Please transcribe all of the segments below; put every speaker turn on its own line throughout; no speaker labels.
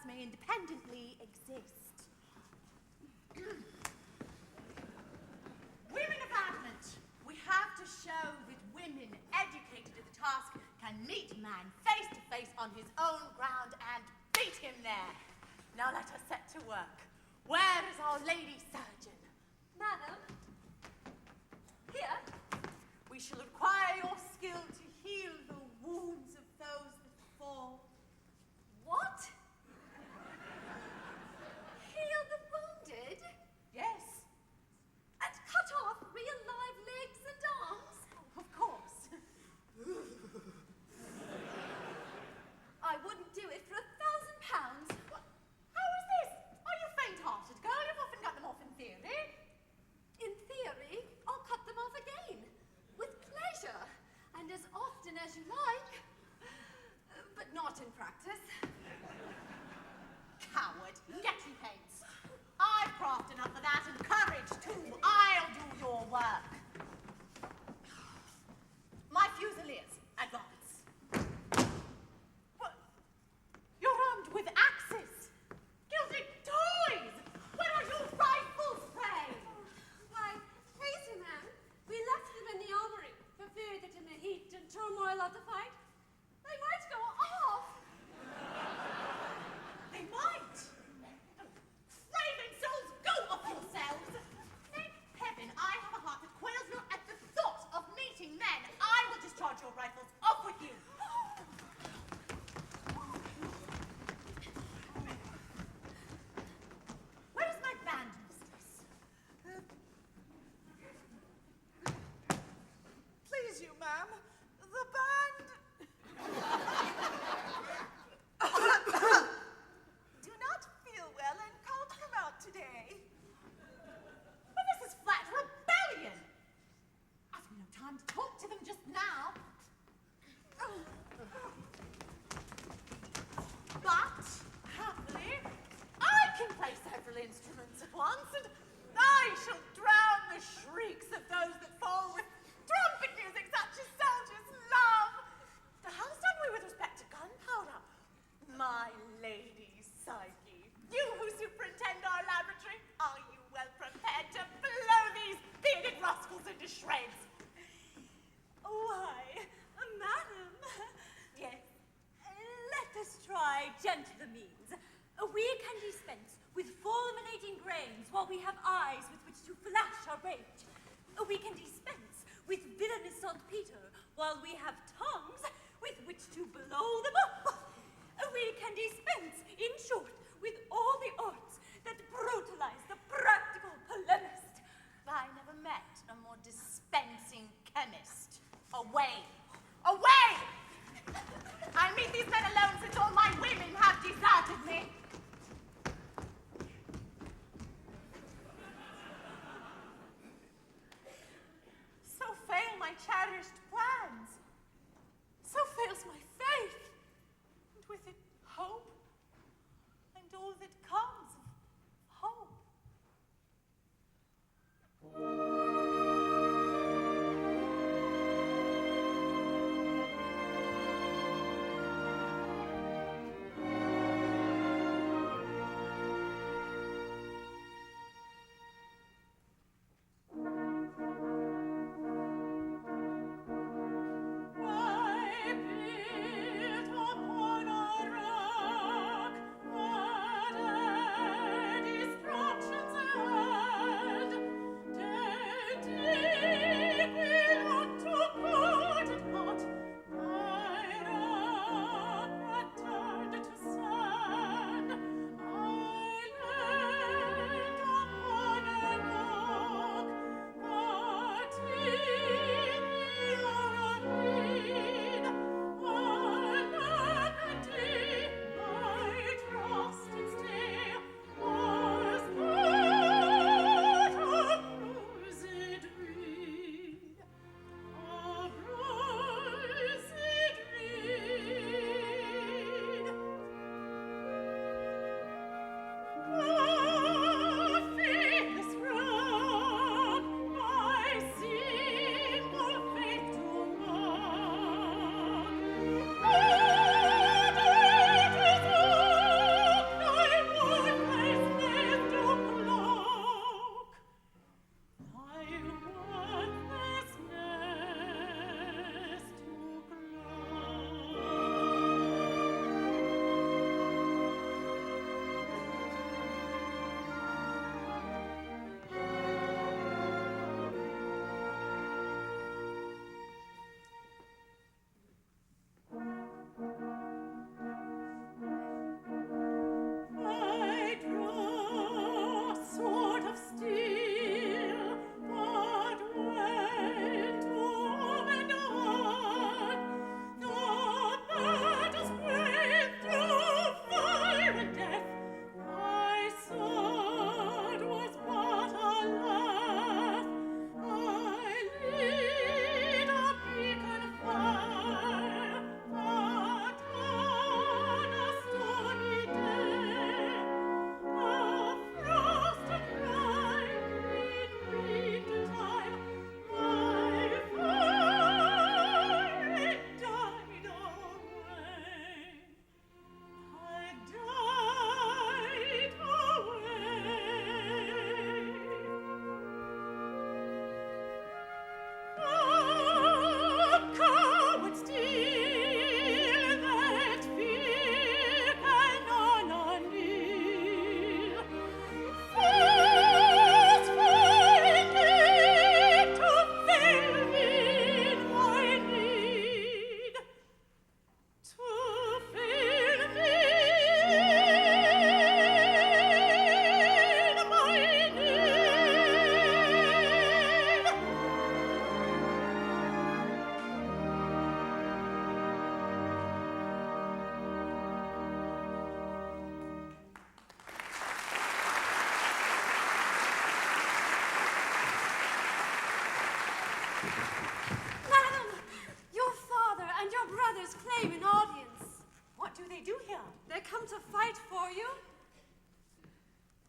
May independently exist. Women of adamant, we have to show that women educated to the task can meet man face to face on his own ground and beat him there. Now let us set to work. Where is our lady surgeon?
Madam? Here?
We shall require your skill to heal the wounds of those that fall.
What? Heal the wounded?
Yes.
And cut off real live legs and arms?
Of course.
I wouldn't do it for £1,000.
How is this? Are you faint-hearted, girl? You've often cut them off in theory.
In theory, I'll cut them off again. With pleasure. And as
now. But, happily, I can play several instruments at once, and I shall drown the shrieks of those that fall with trumpet music such as soldiers love. Now, how stand we with respect to gunpowder? My lady Psyche, you who superintend our laboratory, are you well prepared to blow these bearded rascals into shreds?
Why, madam.
Yes.
Let us try gentler means. We can dispense with fulminating grains while we have eyes with which to flash our rage. We can dispense with villainous saltpeter while we have tongues with which to blow them up. We can dispense, in short, with all the arts that brutalize the practical polemist.
I never met a more dispensing chemist. Away! Away! I meet these men alone since all my women have deserted me. So fail my cherished plans. So fails my faith. And with it, hope. And all that comes of hope. I built upon a rock, whatever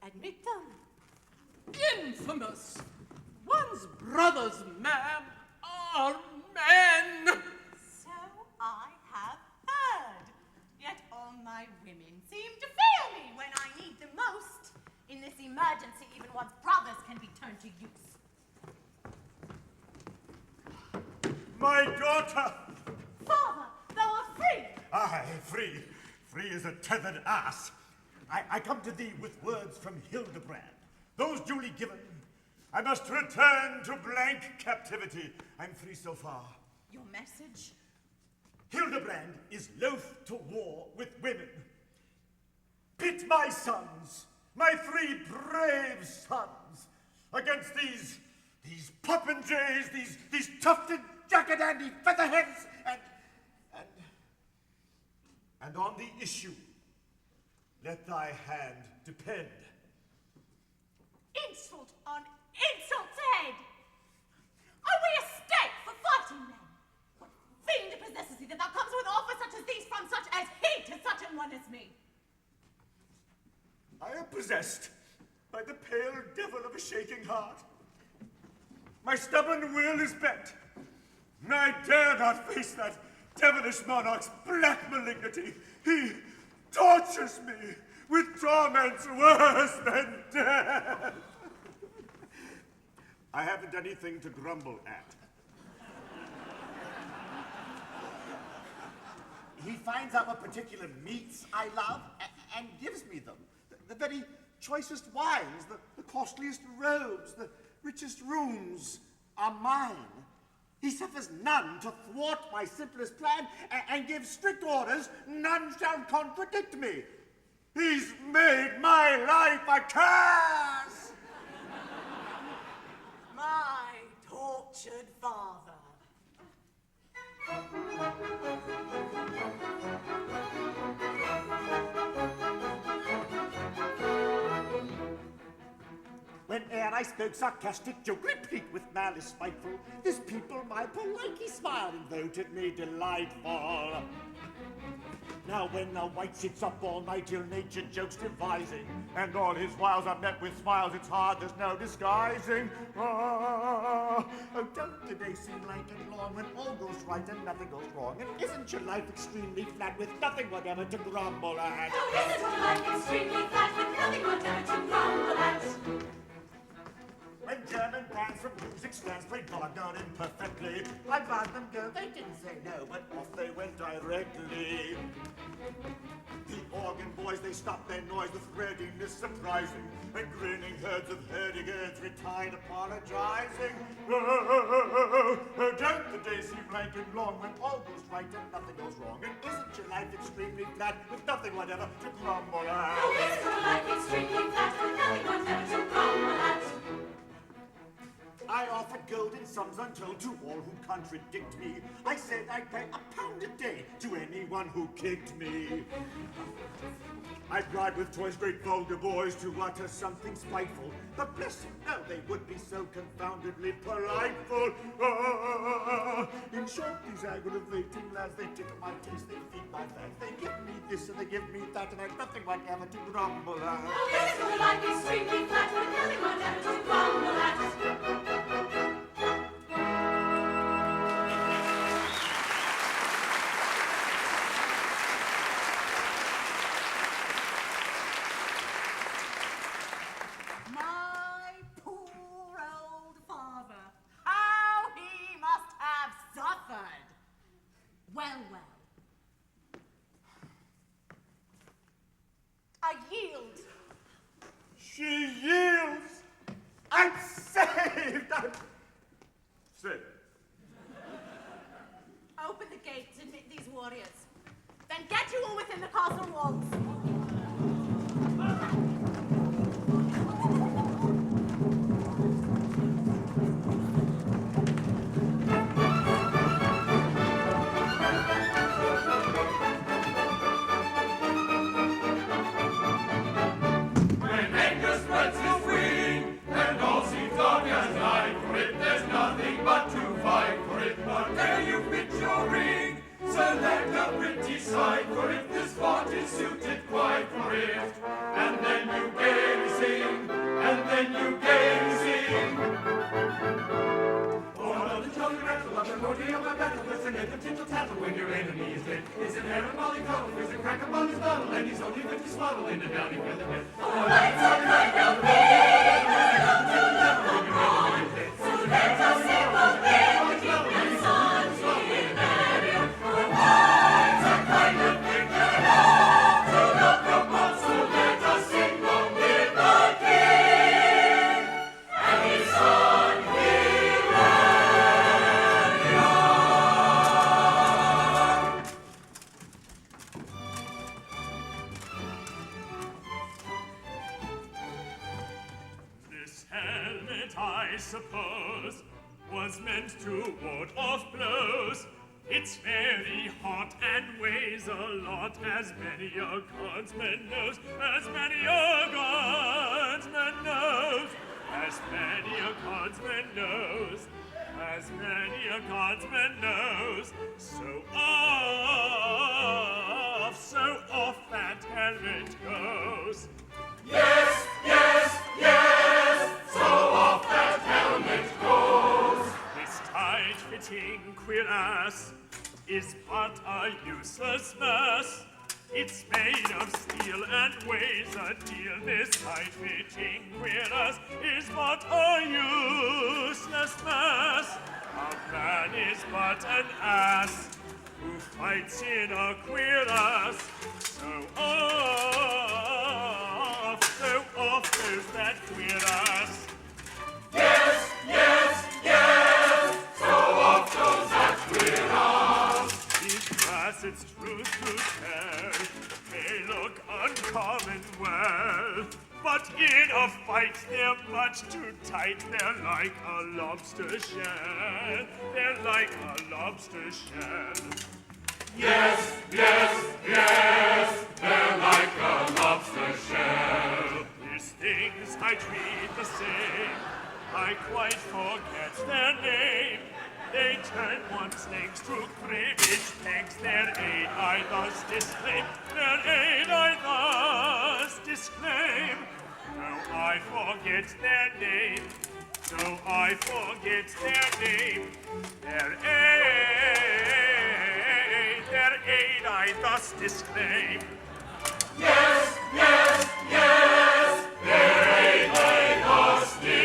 Admit them.
Infamous! One's brothers, ma'am, are men!
So I have heard. Yet all my women seem to fail me when I need them most. In this emergency, even one's brothers can be turned to use.
My daughter!
Father, thou art free!
Aye, free. Free as a tethered ass. I come to thee with words from Hildebrand. Those duly given, I must return to blank captivity. I'm free so far.
Your message?
Hildebrand is loath to war with women. Pit my sons, my 3 brave sons, against these popinjays, these tufted jackadandy featherheads, and on the issue, let thy hand depend.
Insult on insult's head! Are we a stake for fighting men? What fiend possesses thee that thou comes with offers such as these from such as he to such an one as me?
I am possessed by the pale devil of a shaking heart. My stubborn will is bent. I dare not face that devilish monarch's black malignity. He tortures me with torments worse than death. I haven't anything to grumble at.
He finds out what particular meats I love and gives me them. The very choicest wines, the costliest robes, the richest rooms are mine. He suffers none to thwart my simplest plan and gives strict orders none shall contradict me. He's made my life a curse!
My tortured father.
Whene'er I spoke sarcastic joke, replete with malice spiteful, this people my politely smiled and voted me delightful. Now when the white sits up all night, ill-natured jokes devising, and all his wiles are met with smiles, it's hard, there's no disguising. Oh, don't the days seem lank and long when all goes right and nothing goes wrong? And isn't your life extremely flat with nothing whatever to grumble at?
Oh, isn't your life extremely flat with nothing whatever to grumble at?
When German bands from music stands played Wagner imperfectly, I bade them go, they didn't say no, but off they went directly. The organ boys, they stopped their noise with readiness surprising, and grinning herds of hurdy-gurds retired apologizing. Oh, don't the days seem lank and long when all goes right and nothing goes wrong? And isn't your life extremely flat with nothing whatever to grumble at?
Oh, isn't your life extremely flat with nothing whatever to grumble at?
I offered golden sums untold to all who contradict me. I said I'd pay £1 a day to anyone who kicked me. I bribed with toys great vulgar boys to utter something spiteful, but bless them, no, they would be so confoundedly politeful. Oh, in short, these aggravating lads, they tickle my taste, they feed my fat. They give me this and they give me that, and I've nothing whatever to grumble at.
Oh, isn't your life extremely flat with nothing whatever to grumble at?
My poor old father. How he must have suffered. Well, well. I yield.
She yields. I'm saved. I'm saved.
Open the gate to admit these warriors. Then get you all within the castle walls.
When anger spreads its wing, and all seems dark as night, for it there's nothing but to fight for it. But dare you pitch your ring, select a pretty sight, for if this spot is suited a mollycoddle, there's a crack upon his bottle, and he's only fit to swaddle in a downy featherhead.
Oh, let's a kind of thing, so let us say both men, and sons in Mary, for mine's a kind of thing, to look upon, so let us sing along with the King, and his son
This helmet, I suppose, was meant to ward off blows. It's very hot and weighs a lot, as many a guardsman knows, as many a guardsman knows, as many a guardsman knows, as many a guardsman knows. So off that helmet goes. Yes, yes, yes, so off that helmet goes. This tight-fitting cuirass is but a useless mess. It's made of steel and weighs a deal. This tight-fitting cuirass is but a useless mess. A man is but an ass who fights in a cuirass. So off goes that cuirass. Yes, yes, yes, so off goes that cuirass. These brassets, truth to tell, may look uncommon well, but in a fight they're much too tight. They're like a lobster shell. They're like a lobster shell. Yes, yes, yes, they're like a lobster shell. These things I treat the same. I quite forget their name. They turn one's legs to cribbage pegs. Their aid I thus disclaim. Their aid I thus disclaim. Though I forget their name. Though I forget their name. Their aid I thus disclaim. Yes, yes, yes, their aid I thus disclaim.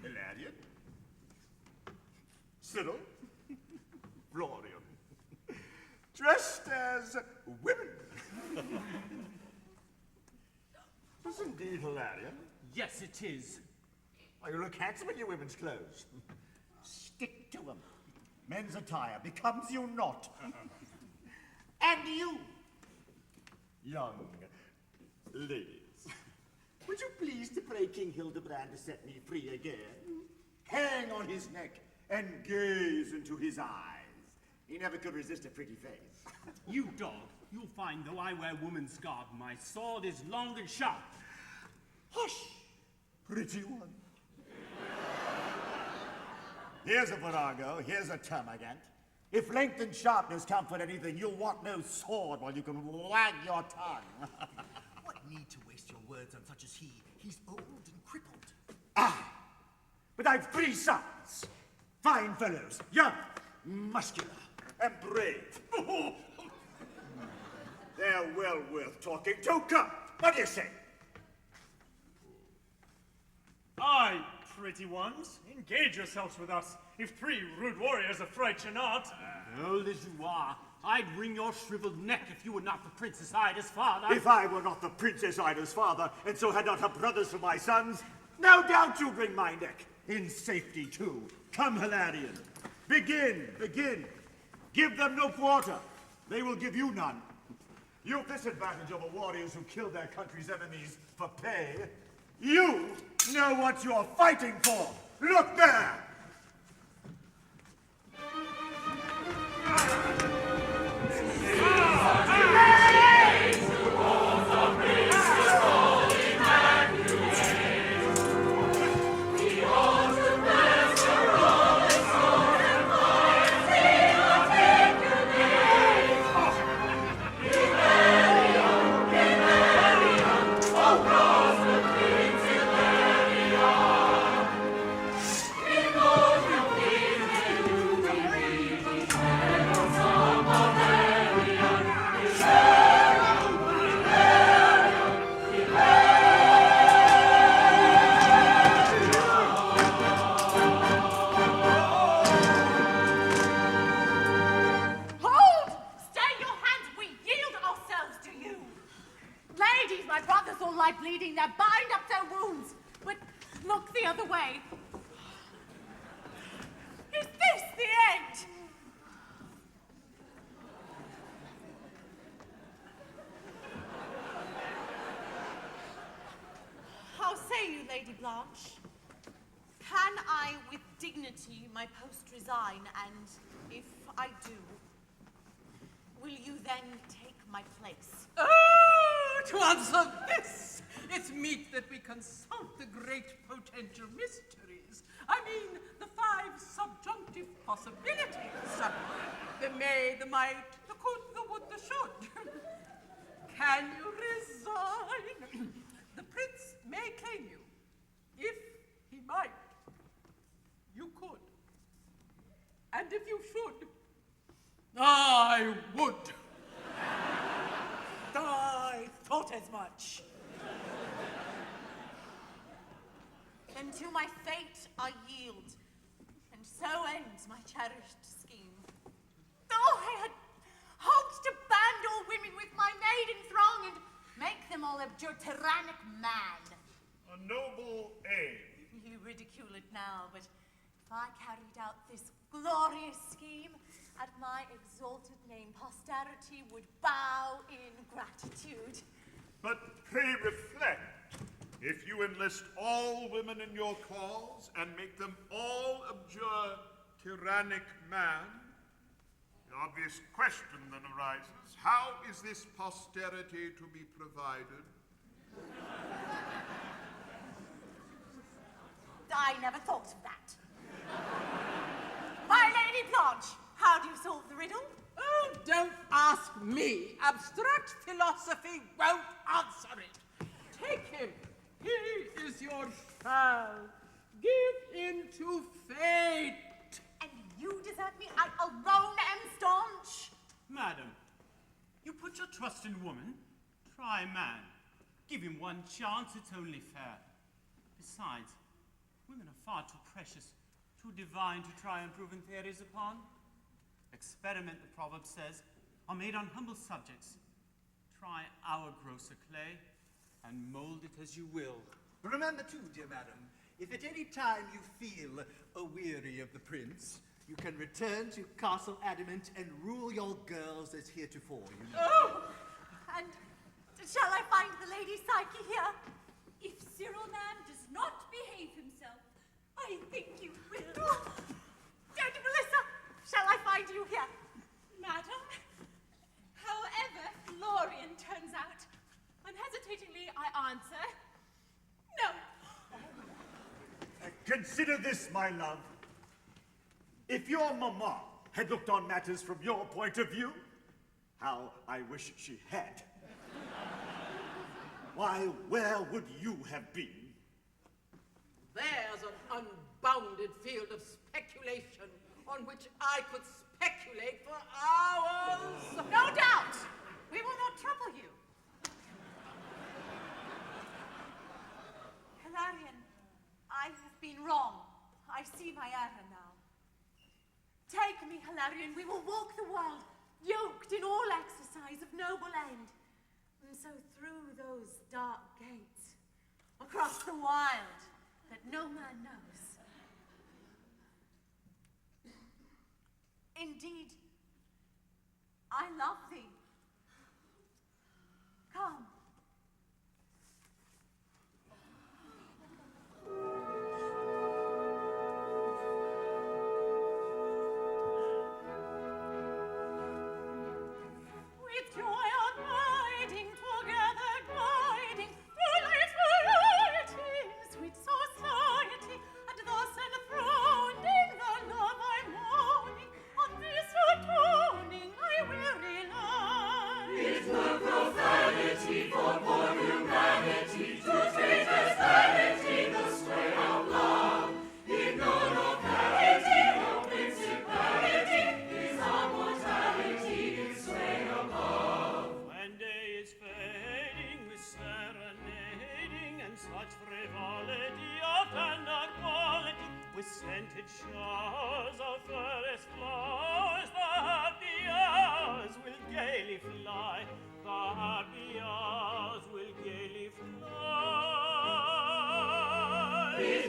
Hilarion? Cyril? Florian? Dressed as women? This indeed Hilarion.
Yes, it is.
Oh, you look handsome in your women's clothes. Stick to them. Men's attire becomes you not. And you, young ladies, would you please to pray King Hildebrand to set me free again? Hang on his neck and gaze into his eyes. He never could resist a pretty face.
You dog, you'll find though I wear woman's garb, my sword is long and sharp.
Hush, pretty one. Here's a virago, here's a termagant. If length and sharpness count for anything, you'll want no sword while you can wag your tongue.
What need to waste your words on such as he? He's old and crippled.
Ah, but I've 3 sons. Fine fellows, young, muscular, and brave. They're well worth talking to. Come, what do you say?
Aye, pretty ones, engage yourselves with us. If 3 rude warriors affright you not.
Old as you are, I'd wring your shriveled neck if you were not the Princess Ida's father.
If I were not the Princess Ida's father, and so had not her brothers for my sons, no doubt you'd wring my neck. In safety, too. Come, Hilarion. Begin, begin. Give them no quarter. They will give you none. You've this advantage over warriors who kill their country's enemies for pay.
You know what you're fighting for. Look there!
Hold! Stay your hands! We yield ourselves to you! Ladies, my brothers all lie bleeding there. Bind up their wounds. But look the other way. Is this the end? How say you, Lady Blanche? Can I with dignity my post resign, and if I do, will you then take my place?
Oh, to answer this, it's meet that we consult the great potential mysteries. I mean, the 5 subjunctive possibilities. The may, the might, the could, the would, the should. Can you resign? The prince may claim you. If he might, you could. And if you should, I would.
I thought as much. Then to my fate I yield, and so ends my cherished scheme. Though I had hoped to band all women with my maiden throng and make them all abjure tyrannic man.
A noble aim.
You ridicule it now, but if I carried out this glorious scheme, at my exalted name posterity would bow in gratitude.
But pray reflect. If you enlist all women in your cause and make them all abjure tyrannic man, the obvious question then arises, how is this posterity to be provided?
I never thought of that. My Lady Blanche, how do you solve the riddle?
Oh, don't ask me. Abstract philosophy won't answer it. Take him. He is your shall. Give in to fate.
And you desert me? I alone am staunch.
Madam, you put your trust in woman. Try man. Give him one chance, it's only fair. Besides, women are far too precious, too divine to try and prove in theories upon. Experiment, the proverb says, are made on humble subjects. Try our grosser clay, and mold it as you will.
Remember too, dear madam, if at any time you feel a-weary of the prince, you can return to Castle Adamant and rule your girls as heretofore, you know.
Oh! And shall I find the Lady Psyche here?
If Cyril man does not behave himself, I think you will.
Lady Melissa, shall I find you here?
Madam, however Florian turns out, unhesitatingly I answer, no.
Consider this, my love. If your mamma had looked on matters from your point of view, how I wish she had. Why, where would you have been?
There's an unbounded field of speculation on which I could speculate for hours.
No doubt! We will not trouble you. Hilarion, I have been wrong. I see my error now. Take me, Hilarion, we will walk the world, yoked in all exercise of noble end. And so through those dark gates, across the wild that no man knows. Indeed, I love thee. Come.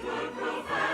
would grow fast.